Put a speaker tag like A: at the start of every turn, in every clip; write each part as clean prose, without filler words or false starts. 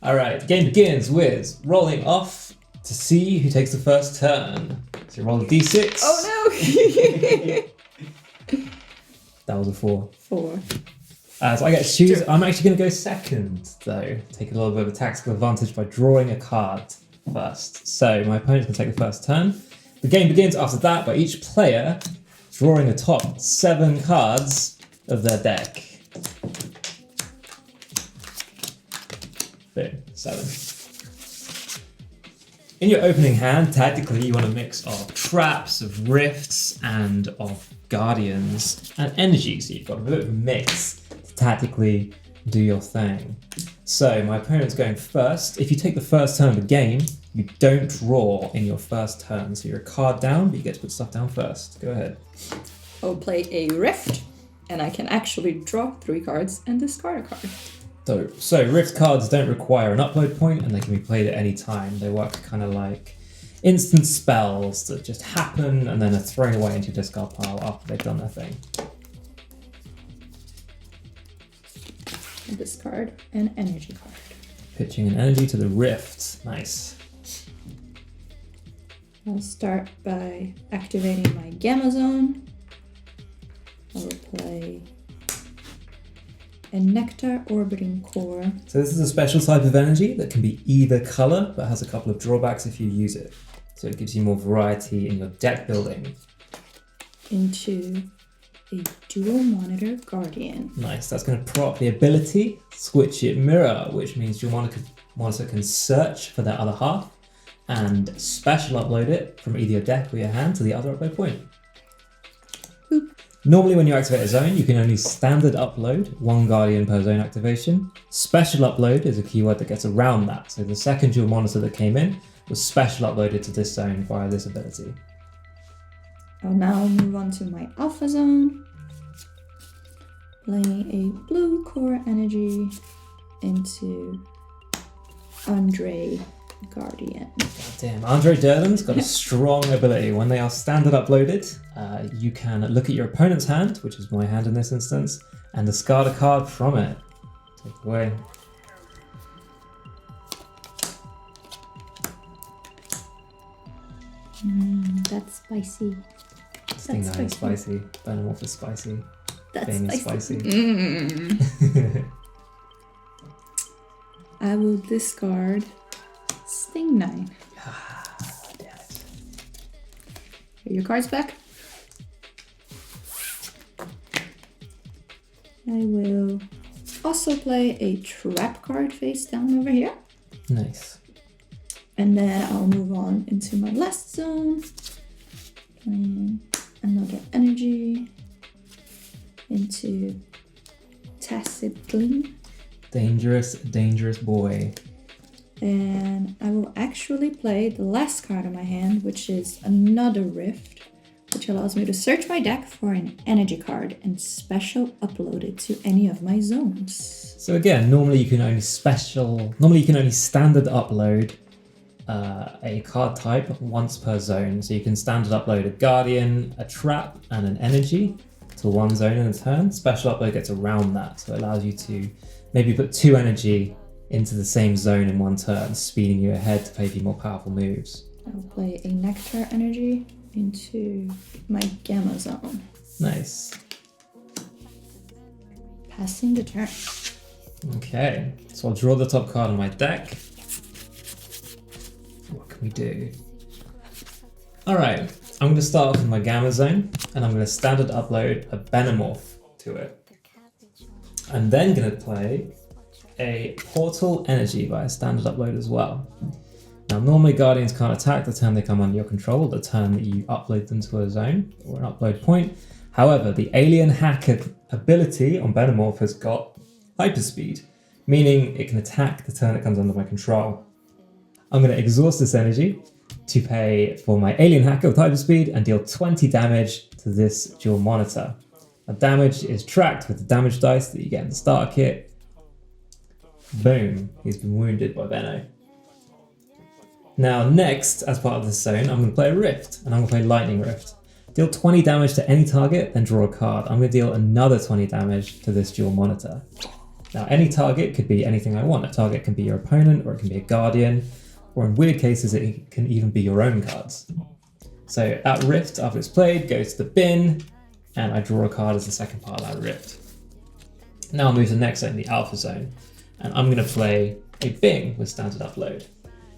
A: Alright, the game begins with rolling off to see who takes the first turn. So you roll a d6.
B: Oh no!
A: That was a 4.
B: 4.
A: So I get to choose. I'm actually going to go second, though. Take a little bit of a tactical advantage by drawing a card first. So my opponent's going to take the first turn. The game begins after that by each player drawing the top 7 cards of their deck. Boom, 7. In your opening hand, tactically, you want a mix of traps, of rifts, and of guardians, and energy. So you've got a bit of a mix to tactically do your thing. So my opponent's going first. If you take the first turn of the game, you don't draw in your first turn. So you're a card down, but you get to put stuff down first. Go ahead.
B: I'll play a rift, and I can actually draw 3 cards and discard a card.
A: So rift cards don't require an upload point, and they can be played at any time. They work kind of like instant spells that just happen and then are thrown away into your discard pile after they've done their thing.
B: And discard an energy card.
A: Pitching an energy to the rift. Nice.
B: I'll start by activating my Gamma Zone. I will play a Nectar Orbiting Core.
A: So this is a special type of energy that can be either color, but has a couple of drawbacks if you use it. So it gives you more variety in your deck building.
B: Into a Dual Monitor Guardian.
A: Nice, that's going to prop the ability Switch It Mirror, which means your monitor can search for their other half and special upload it from either your deck or your hand to the other upload point.
B: Boop.
A: Normally when you activate a zone, you can only standard upload 1 Guardian per zone activation. Special upload is a keyword that gets around that. So the second dual monitor that came in was special uploaded to this zone via this ability.
B: I'll now move on to my Alpha Zone. Playing a Blue Core Energy into Andre Guardian.
A: Damn, Andre Durden's got a strong ability. When they are standard uploaded, you can look at your opponent's hand, which is my hand in this instance, and discard a card from it. Take it away.
B: That's spicy.
A: Sting Nine is spicy. Bomor is spicy.
B: That's
A: Bane is
B: spicy.
A: spicy.
B: I will discard Sting 9.
A: Damn it.
B: Are your cards back? I will also play a trap card face down over here.
A: Nice.
B: And then I'll move on into my last zone. Playing another energy into Tacit Gleam.
A: Dangerous, dangerous boy.
B: And I will actually play the last card in my hand, which is another Rift, which allows me to search my deck for an energy card and special upload it to any of my zones.
A: So again, normally you can only standard upload a card type once per zone. So you can standard upload a Guardian, a Trap, and an Energy to one zone in a turn. Special upload gets around that, so it allows you to maybe put 2 energy into the same zone in one turn, speeding you ahead to play a few more powerful moves.
B: I'll play a Nectar Energy into my Gamma Zone.
A: Nice.
B: Passing the turn.
A: Okay, so I'll draw the top card on my deck. What can we do? Alright, I'm going to start off with my Gamma Zone, and I'm going to standard upload a Benomorph to it. I'm then going to play a Portal Energy via standard upload as well. Now normally Guardians can't attack the turn they come under your control, the turn that you upload them to a zone or an upload point. However, the Alien Hacker ability on Benomorph has got hyperspeed, meaning it can attack the turn it comes under my control. I'm going to exhaust this energy to pay for my Alien Hacker with hyperspeed and deal 20 damage to this dual monitor. Now damage is tracked with the damage dice that you get in the starter kit. Boom, he's been wounded by Benno. Now next, as part of this zone, I'm going to play a Rift, and I'm going to play Lightning Rift. Deal 20 damage to any target, then draw a card. I'm going to deal another 20 damage to this dual monitor. Now, any target could be anything I want. A target can be your opponent, or it can be a guardian, or in weird cases, it can even be your own cards. So at Rift, after it's played, goes to the bin, and I draw a card as the second part of that Rift. Now I'll move to the next zone, the Alpha Zone, and I'm going to play a Bing with standard upload.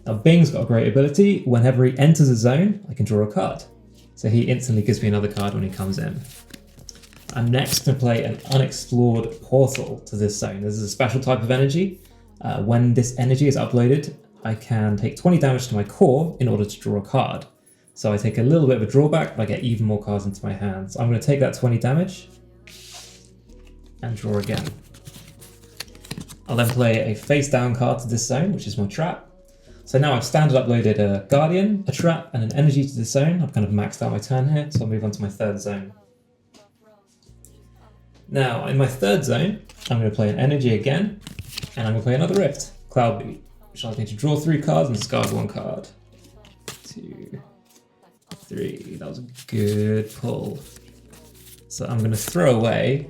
A: Now Bing's got a great ability. Whenever he enters a zone, I can draw a card. So he instantly gives me another card when he comes in. I'm next going to play an unexplored portal to this zone. This is a special type of energy. When this energy is uploaded, I can take 20 damage to my core in order to draw a card. So I take a little bit of a drawback, but I get even more cards into my hands. So I'm going to take that 20 damage and draw again. I'll then play a face down card to this zone, which is my trap. So now I've standard uploaded a guardian, a trap, and an energy to this zone. I've kind of maxed out my turn here, so I'll move on to my third zone. Now, in my third zone, I'm going to play an energy again, and I'm going to play another Rift, Cloud Beat, which allows me to draw 3 cards and discard 1 card. 2, 3, that was a good pull. So I'm going to throw away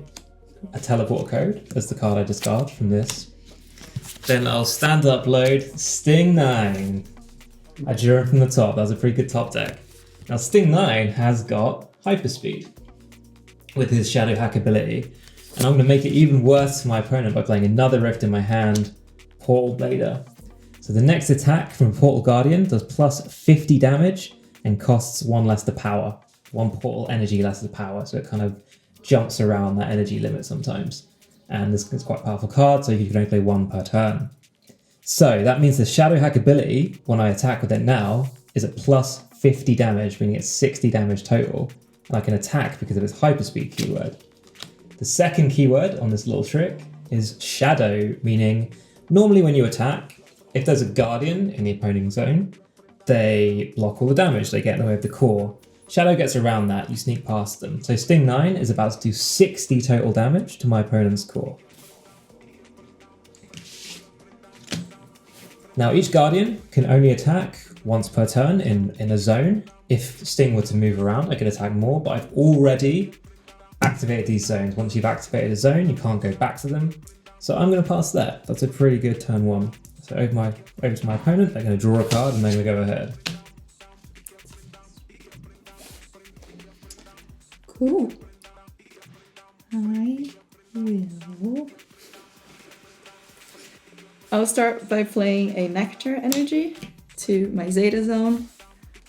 A: a teleport code as the card I discard from this. Then I'll stand upload Sting 9. I drew it from the top, that was a pretty good top deck. Now Sting 9 has got Hyperspeed with his Shadow Hack ability, and I'm going to make it even worse for my opponent by playing another Rift in my hand, Portal Blader. So the next attack from Portal Guardian does plus 50 damage and costs 1 less the power, 1 portal energy less the power, so it kind of jumps around that energy limit sometimes. And this is quite a powerful card, so you can only play 1 per turn. So that means the Shadow Hack ability, when I attack with it now, is at plus 50 damage, meaning it's 60 damage total. And I can attack because of its Hyperspeed keyword. The second keyword on this little trick is Shadow, meaning normally when you attack, if there's a Guardian in the opposing zone, they block all the damage, they get in the way of the core. Shadow gets around that, you sneak past them. So Sting 9 is about to do 60 total damage to my opponent's core. Now each Guardian can only attack once per turn in a zone. If Sting were to move around, I could attack more, but I've already activated these zones. Once you've activated a zone, you can't go back to them. So I'm going to pass that. That's a pretty good turn 1. So over to my opponent, they're going to draw a card and they're going to go ahead.
B: Cool. I'll start by playing a Nectar energy to my Zeta zone.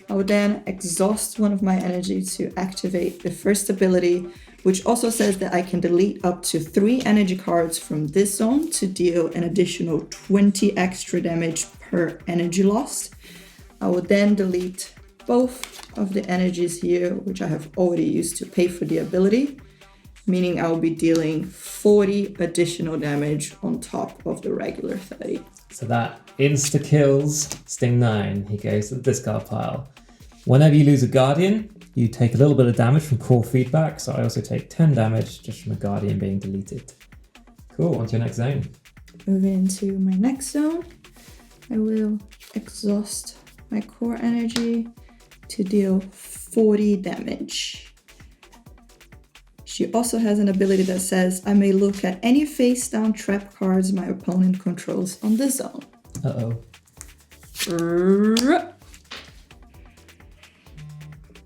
B: I will then exhaust one of my energy to activate the first ability, which also says that I can delete up to 3 energy cards from this zone to deal an additional 20 extra damage per energy lost. I will then delete both of the energies here, which I have already used to pay for the ability, meaning I will be dealing 40 additional damage on top of the regular 30.
A: So that insta-kills Sting 9. He goes to the discard pile. Whenever you lose a Guardian, you take a little bit of damage from core feedback, so I also take 10 damage just from a Guardian being deleted. Cool, on to your next zone.
B: Moving into my next zone, I will exhaust my core energy to deal 40 damage. She also has an ability that says I may look at any face down trap cards my opponent controls on this zone.
A: Uh-oh.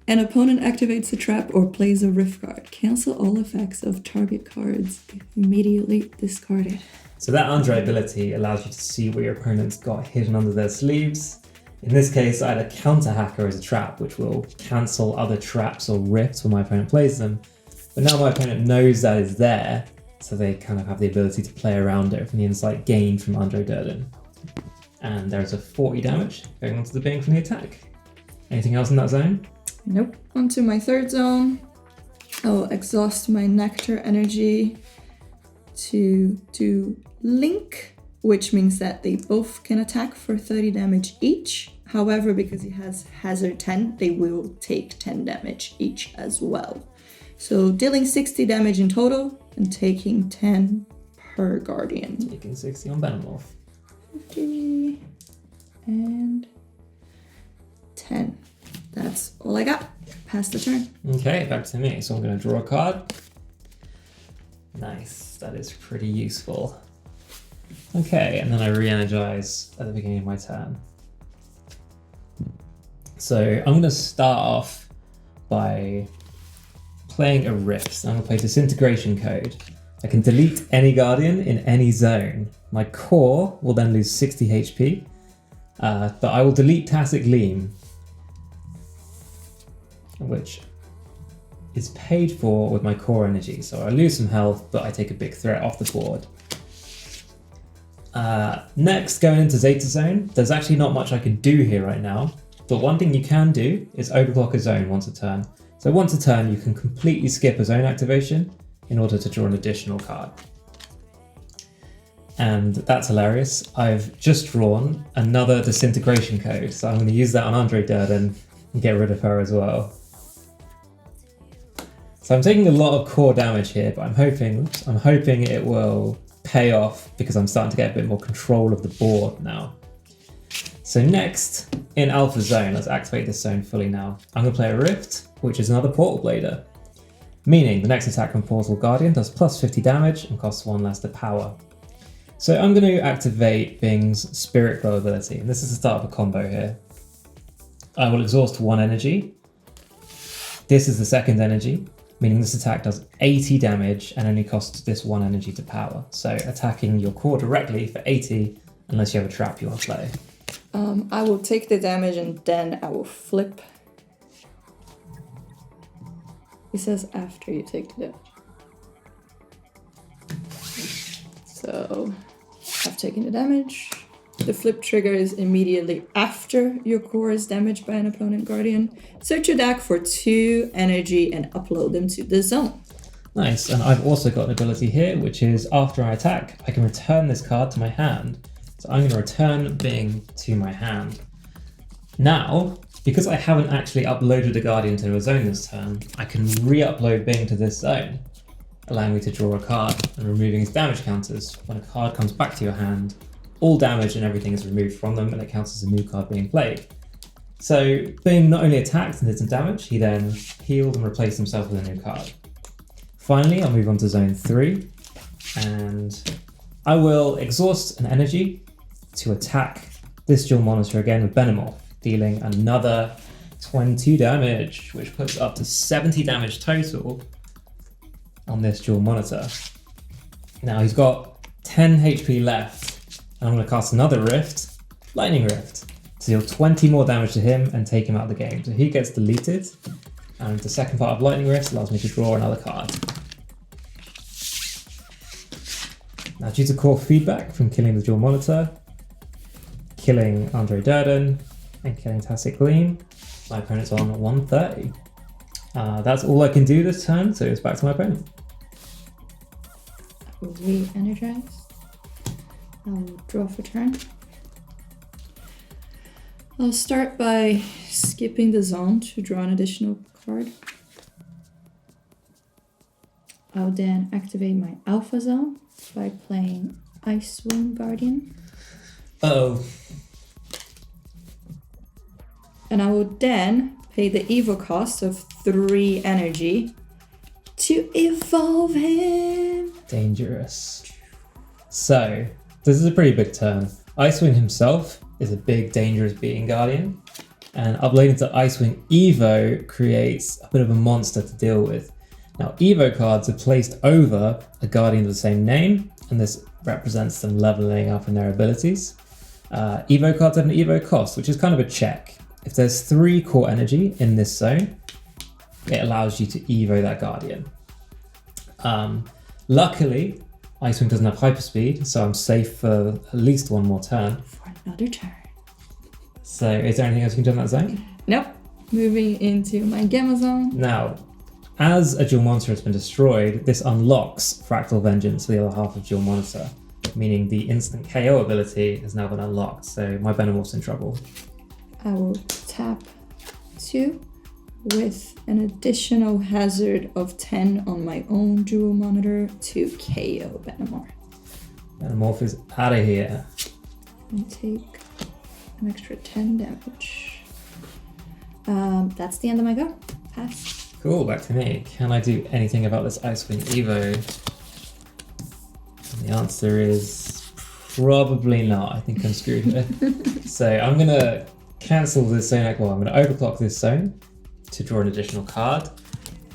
B: An opponent activates a trap or plays a rift card. Cancel all effects of target cards immediately discarded.
A: So that Andre ability allows you to see what your opponent's got hidden under their sleeves. In this case, I had a counter hacker as a trap, which will cancel other traps or rifts when my opponent plays them. But now my opponent knows that is there, so they kind of have the ability to play around it from the insight gained from Andre Durden. And there's a 40 damage going onto the Bing from the attack. Anything else in that zone?
B: Nope. Onto my third zone. I'll exhaust my Nectar energy to do Link, which means that they both can attack for 30 damage each. However, because he has Hazard 10, they will take 10 damage each as well. So dealing 60 damage in total and taking 10 per Guardian.
A: Taking 60 on Bomor.
B: 50 and 10. That's all I got. Pass the turn.
A: Okay, back to me. So I'm going to draw a card. Nice, that is pretty useful. Okay, and then I re-energize at the beginning of my turn. So I'm going to start off by playing a rift. So I'm going to play Disintegration Code. I can delete any Guardian in any zone. My core will then lose 60 HP, but I will delete Tacit Gleam, which is paid for with my core energy. So I lose some health, but I take a big threat off the board. Next, going into Zeta Zone, there's actually not much I can do here right now, but one thing you can do is overclock a zone once a turn. So once a turn, you can completely skip a zone activation in order to draw an additional card. And that's hilarious. I've just drawn another Disintegration Code, so I'm going to use that on Andre Durden and get rid of her as well. So I'm taking a lot of core damage here, but I'm hoping it will pay off because I'm starting to get a bit more control of the board now. So next, in Alpha Zone, let's activate this zone fully now. I'm going to play a Rift, which is another Portal Blader, meaning the next attack from Portal Guardian does plus 50 damage and costs 1 less to power. So I'm going to activate Bing's Spirit Glow ability, and this is the start of a combo here. I will exhaust 1 energy. This is the second energy, meaning this attack does 80 damage and only costs this 1 energy to power. So attacking your core directly for 80, unless you have a trap you want to play.
B: I will take the damage and then I will flip. It says after you take the damage. So I've taken the damage. The flip trigger is immediately after your core is damaged by an opponent Guardian. Search your deck for 2 energy and upload them to the zone.
A: Nice, and I've also got an ability here, which is after I attack, I can return this card to my hand. So I'm going to return Bing to my hand. Now, because I haven't actually uploaded a Guardian to a zone this turn, I can re-upload Bing to this zone, allowing me to draw a card and removing his damage counters. When a card comes back to your hand, all damage and everything is removed from them and it counts as a new card being played. So Bing not only attacked and did some damage, he then healed and replaced himself with a new card. Finally, I'll move on to zone 3, and I will exhaust an energy to attack this dual monitor again with Bomor, dealing another 22 damage, which puts up to 70 damage total on this dual monitor. Now he's got 10 HP left, and I'm going to cast another Rift, Lightning Rift, to deal 20 more damage to him and take him out of the game. So he gets deleted, and the second part of Lightning Rift allows me to draw another card. Now, due to core feedback from killing the dual monitor, killing Andre Durden, and killing Tacit Gleam, my opponent's on 130. That's all I can do this turn, so it's back to my opponent.
B: I will re-energize. I will draw for turn. I'll start by skipping the zone to draw an additional card. I'll then activate my Alpha Zone by playing Icewing Guardian.
A: Uh-oh.
B: And I will then pay the Evo cost of 3 energy to evolve him.
A: Dangerous. So, this is a pretty big turn. Icewing himself is a big, dangerous being Guardian, and uploading to Icewing Evo creates a bit of a monster to deal with. Now, Evo cards are placed over a Guardian of the same name, and this represents them leveling up in their abilities. Evo cards have an Evo cost, which is kind of a check. If there's 3 core energy in this zone, it allows you to Evo that Guardian. Luckily, Icewing doesn't have hyperspeed, so I'm safe for at least 1 more turn.
B: For another turn.
A: So is there anything else you can do in that zone?
B: Nope. Moving into my Gamma Zone.
A: Now, as a dual monitor has been destroyed, this unlocks Fractal Vengeance for the other half of dual monitor, meaning the instant KO ability has now been unlocked, so my Bomor's in trouble.
B: I will tap 2 with an additional hazard of 10 on my own dual monitor to KO Bomor.
A: Bomor is out of here.
B: And take an extra 10 damage. That's the end of my go. Pass.
A: Cool, back to me. Can I do anything about this Icewing Evo? And the answer is Probably not. I think I'm screwed here. So I'm going to cancel this zone. Well, I'm going to overclock this zone to draw an additional card.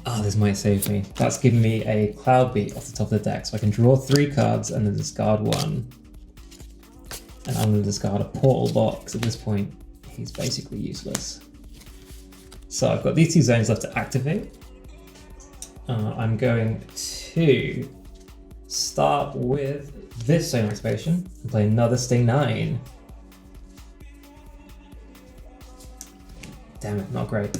A: Oh, this might save me. That's giving me a Cloud Beat off the top of the deck. So I can draw 3 cards and then discard 1. And I'm going to discard a Portal Box. At this point, he's basically useless. So I've got these 2 zones left to activate. I'm going to start with this zone activation and play another Sting 9. Damn it, not great.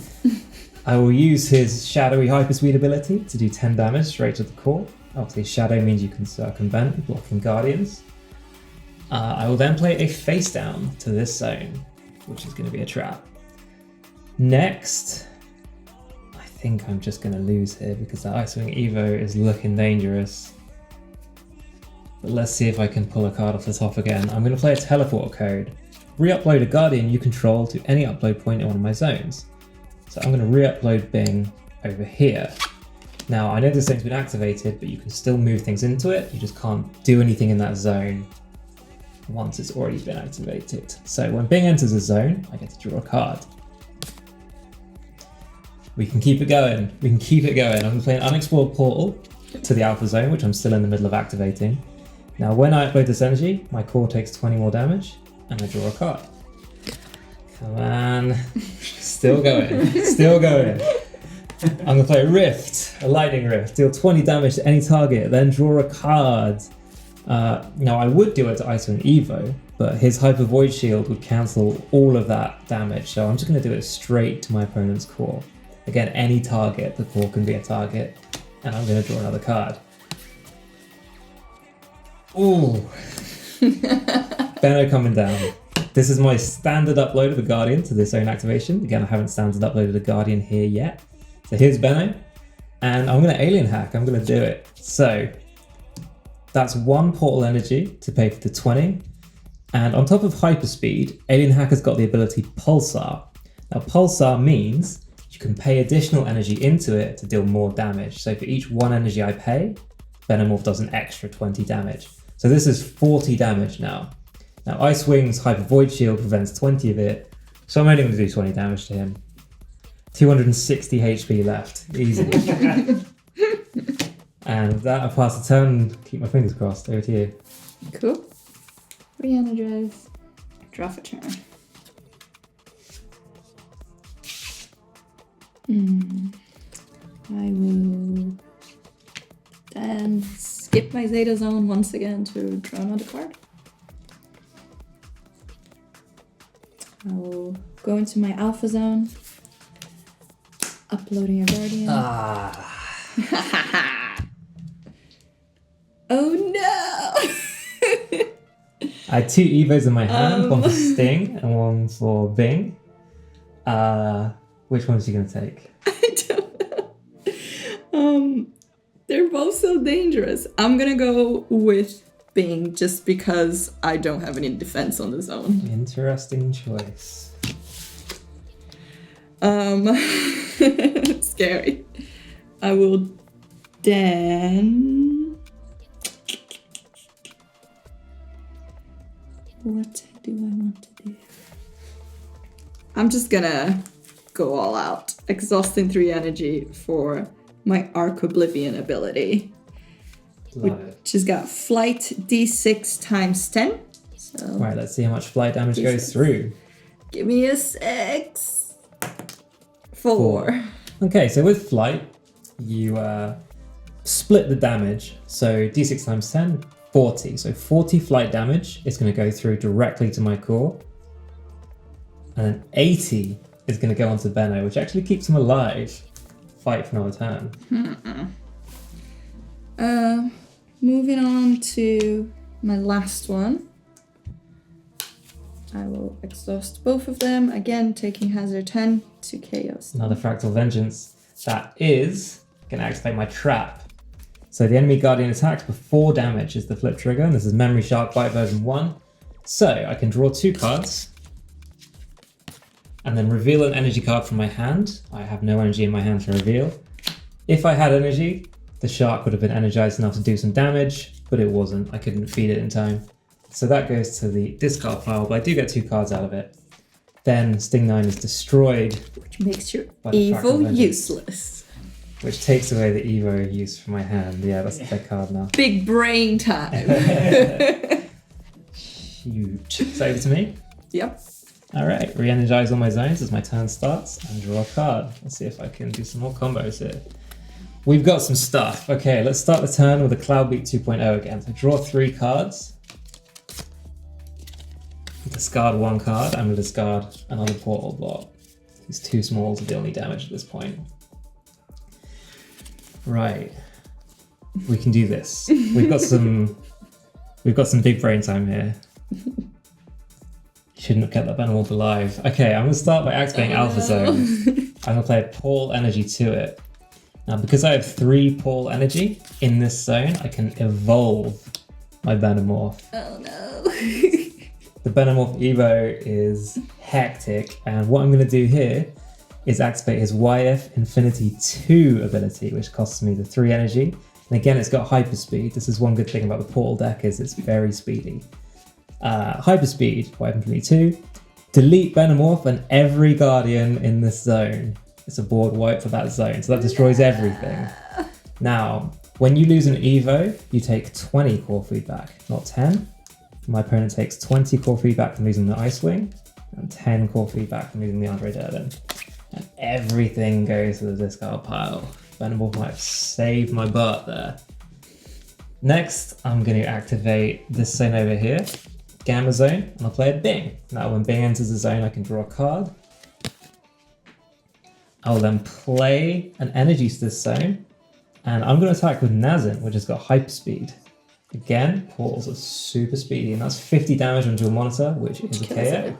A: I will use his Shadowy Hyperspeed ability to do 10 damage straight to the core. Obviously, Shadow means you can circumvent, blocking Guardians. I will then play a face down to this zone, which is going to be a trap. Next, I think I'm just going to lose here because that Icewing Evo is looking dangerous. But let's see if I can pull a card off the top again. I'm going to play a Teleport Code. Re-upload a Guardian you control to any upload point in one of my zones. So I'm going to re-upload Bing over here. Now, I know this zone's been activated, but you can still move things into it. You just can't do anything in that zone once it's already been activated. So when Bing enters a zone, I get to draw a card. We can keep it going. We can keep it going. I'm going to play an Unexplored Portal to the Alpha Zone, which I'm still in the middle of activating. Now, when I upload this energy, my core takes 20 more damage, and I draw a card. Come on. Still going. Still going. I'm going to play a Rift, a Lightning Rift. Deal 20 damage to any target, then draw a card. Now, I would do it to Icewing Evo, but his Hyper Void Shield would cancel all of that damage, so I'm just going to do it straight to my opponent's core. Again, any target, the core can be a target, and I'm going to draw another card. Ooh. Benno coming down. This is my standard upload of a Guardian to this zone activation. Again, I haven't standard uploaded a Guardian here yet. So here's Benno, and I'm going to Alien Hack. I'm going to do it. So that's 1 Portal Energy to pay for the 20. And on top of Hyperspeed, Alien Hack has got the ability Pulsar. Now, Pulsar means you can pay additional energy into it to deal more damage. So for each 1 energy I pay, Venomoth does an extra 20 damage. So this is 40 damage now. Now Icewing's Hyper Void Shield prevents 20 of it, so I'm only going to do 20 damage to him. 260 HP left, easy. And with that, I'll pass the turn, keep my fingers crossed, over to you.
B: Cool. Re-energize, draw for turn. I will then skip my Zeta Zone once again to draw another card. I will go into my Alpha Zone, uploading a Guardian. Oh no!
A: I had 2 Evos in my hand, one for Sting and one for Bing. Which one is he going to take?
B: I don't know. They're both so dangerous. I'm going to go with Bing just because I don't have any defense on the zone.
A: Interesting choice.
B: Scary. I will then... What do I want to do? I'm just gonna go all out. Exhausting 3 energy for my Arc Oblivion ability. Which has got Flight D6 times 10. So
A: Right, let's see how much flight damage goes through.
B: Give me a 6. 4.
A: Okay, so with Flight, you split the damage. So D6 times 10, 40. So 40 flight damage is going to go through directly to my core. And then 80 is going to go onto Benno, which actually keeps him alive. Fight for another turn.
B: Moving on to my last one. I will exhaust both of them. Again, taking hazard 10 to chaos.
A: Another Fractal Vengeance. That is going to activate my trap. So the enemy Guardian attacks for 4 damage is the flip trigger, and this is Memory Shark Bite version 1. So I can draw 2 cards, and then reveal an energy card from my hand. I have no energy in my hand to reveal. If I had energy, the shark would have been energized enough to do some damage, but it wasn't. I couldn't feed it in time. So that goes to the discard pile, but I do get 2 cards out of it. Then Sting 9 is destroyed.
B: Which makes your
A: by the Fractal
B: Evo
A: Vengeance,
B: useless.
A: which takes away the Evo use from my hand. Yeah, that's a big card now.
B: Big brain time.
A: Huge. So over to me.
B: Yep.
A: Alright, re-energize all my zones as my turn starts and draw a card. Let's see if I can do some more combos here. We've got some stuff. Okay, let's start the turn with a Cloudbeat 2.0 again. So draw 3 cards. Discard 1 card. I'm going to discard another portal block. He's too small to deal any damage at this point. Right. We can do this. We've got some big brain time here. Shouldn't have kept that Venomorph alive. Okay, I'm going to start by activating Alpha Zone. I'm going to play a Paul Energy to it. Now, because I have 3 Paul Energy in this zone, I can evolve my Venomorph.
B: Oh no.
A: The Venomorph Evo is hectic, and what I'm going to do here is activate his YF Infinity 2 ability, which costs me the 3 energy. And again, it's got Hyperspeed. This is one good thing about the Portal deck, is it's very speedy. Hyperspeed, YF Infinity 2. Delete Venomorph and every Guardian in this zone. It's a board wipe for that zone, so that destroys everything. Now, when you lose an Evo, you take 20 core feedback, not 10. My opponent takes 20 core feedback from losing the Icewing, and 10 core feedback from losing the Andre Durden. And everything goes to the discard pile. Venomorph might have saved my butt there. Next, I'm going to activate this zone over here, Gamma Zone, and I'll play a Bing. Now, when Bing enters the zone, I can draw a card. I'll then play an energy to this zone, and I'm going to attack with Nazin, which has got Hyperspeed. Again, portals are super speedy, and that's 50 damage onto a monitor, which is a KO.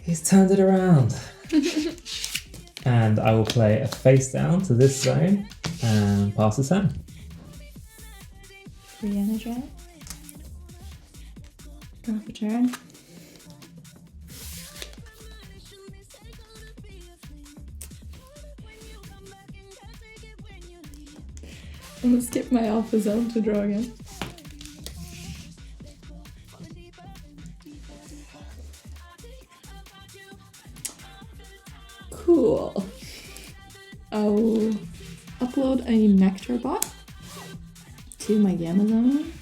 A: He's turned it around. And I will play a face down to this zone and pass the turn.
B: Re-energize. Drop a turn. I'm gonna skip my Alpha Zone to draw again. Cool. I'll upload a Nectar bot to my Gamma Zone.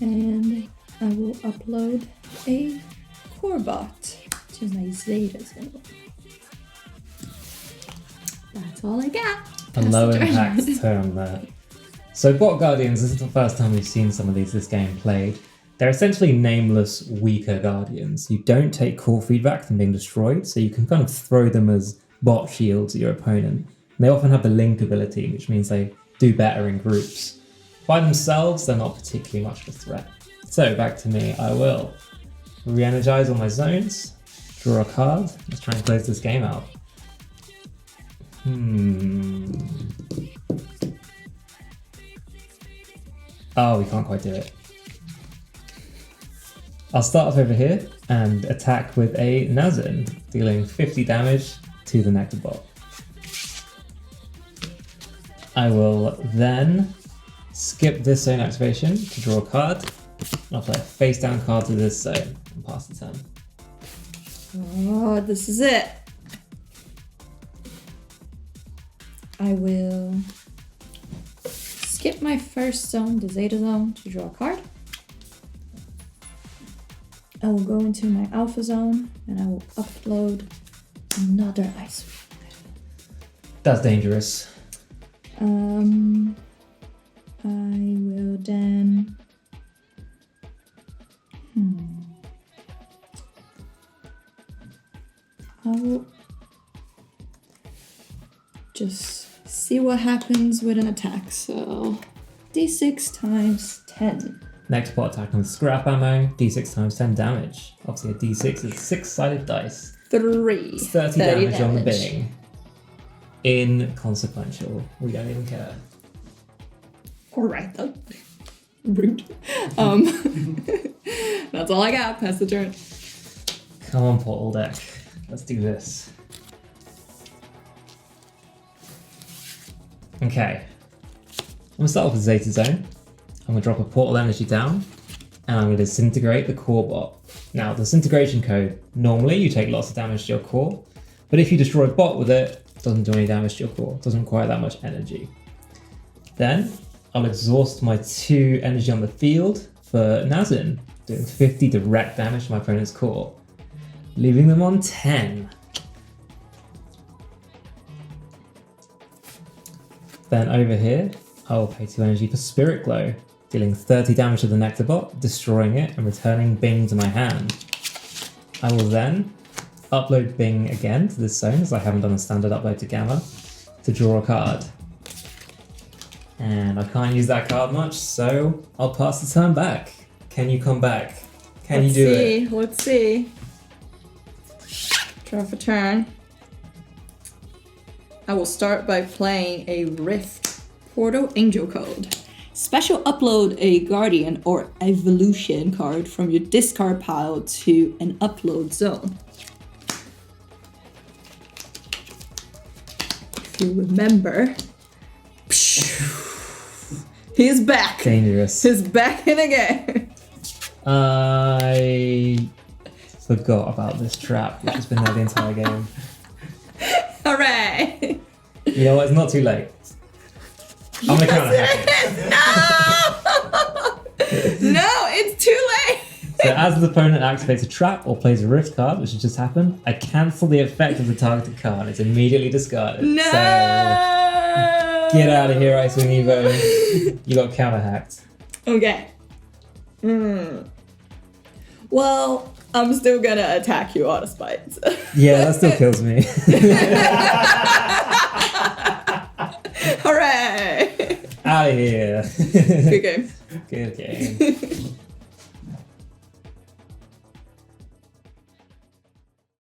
B: And I will upload a Core bot to my Zeta Zone. That's all I got.
A: A low impact turn there. So Bot Guardians, this is the first time we've seen some of this game played. They're essentially nameless, weaker Guardians. You don't take core feedback from being destroyed, so you can kind of throw them as bot shields at your opponent. And they often have the link ability, which means they do better in groups. By themselves, they're not particularly much of a threat. So back to me, I will re-energize all my zones, draw a card, let's try and close this game out. Oh, we can't quite do it. I'll start off over here and attack with a Nazin, dealing 50 damage to the Nectar bot. I will then skip this zone activation to draw a card, and I'll play a face down card to this zone and pass the turn.
B: Oh, this is it. I will skip my first zone, the Zeta Zone, to draw a card. I will go into my Alpha Zone and I will upload another Icewing.
A: That's dangerous.
B: I will then... I will just see what happens with an attack. So d6 times 10.
A: Next bot attack on scrap ammo, d6 times 10 damage. Obviously a d6 is 6-sided dice.
B: 30
A: damage on the Bing. Inconsequential. We don't even care.
B: Alright then. Rude. That's all I got. Pass the turn.
A: Come on, portal deck. Let's do this. Okay. going to start off with Zeta Zone. I'm going to drop a portal energy down, and I'm going to disintegrate the core bot. Now, Disintegration Code, normally you take lots of damage to your core, but if you destroy a bot with it, it doesn't do any damage to your core. It doesn't require that much energy. Then, I'll exhaust my 2 energy on the field for Nazin, doing 50 direct damage to my opponent's core, leaving them on 10. Then over here, I will pay 2 energy for Spirit Glow, dealing 30 damage to the Nectar bot, destroying it and returning Bing to my hand. I will then upload Bing again to this zone, as I haven't done a standard upload to Gamma, to draw a card. And I can't use that card much, so I'll pass the turn back. Can you come back? Can you do it?
B: Let's see. Draw for turn. I will start by playing a Rift Portal Angel Code. Special upload a Guardian or Evolution card from your discard pile to an upload zone. If you remember, he's back.
A: Dangerous.
B: He's back in again.
A: I forgot about this trap, which has been there the entire game.
B: Hooray!
A: You know what? It's not too late. I'm gonna counter hack it.
B: No, it's too late.
A: So as the opponent activates a trap or plays a rift card, which has just happened, I cancel the effect of the targeted card. It's immediately discarded.
B: No.
A: So get out of here, Icewing Evo. You got counter hacked.
B: Okay. Well, I'm still gonna attack you out of spite.
A: Yeah, that still kills me.
B: Hooray!
A: Out of here.
B: Good game.
A: Good game.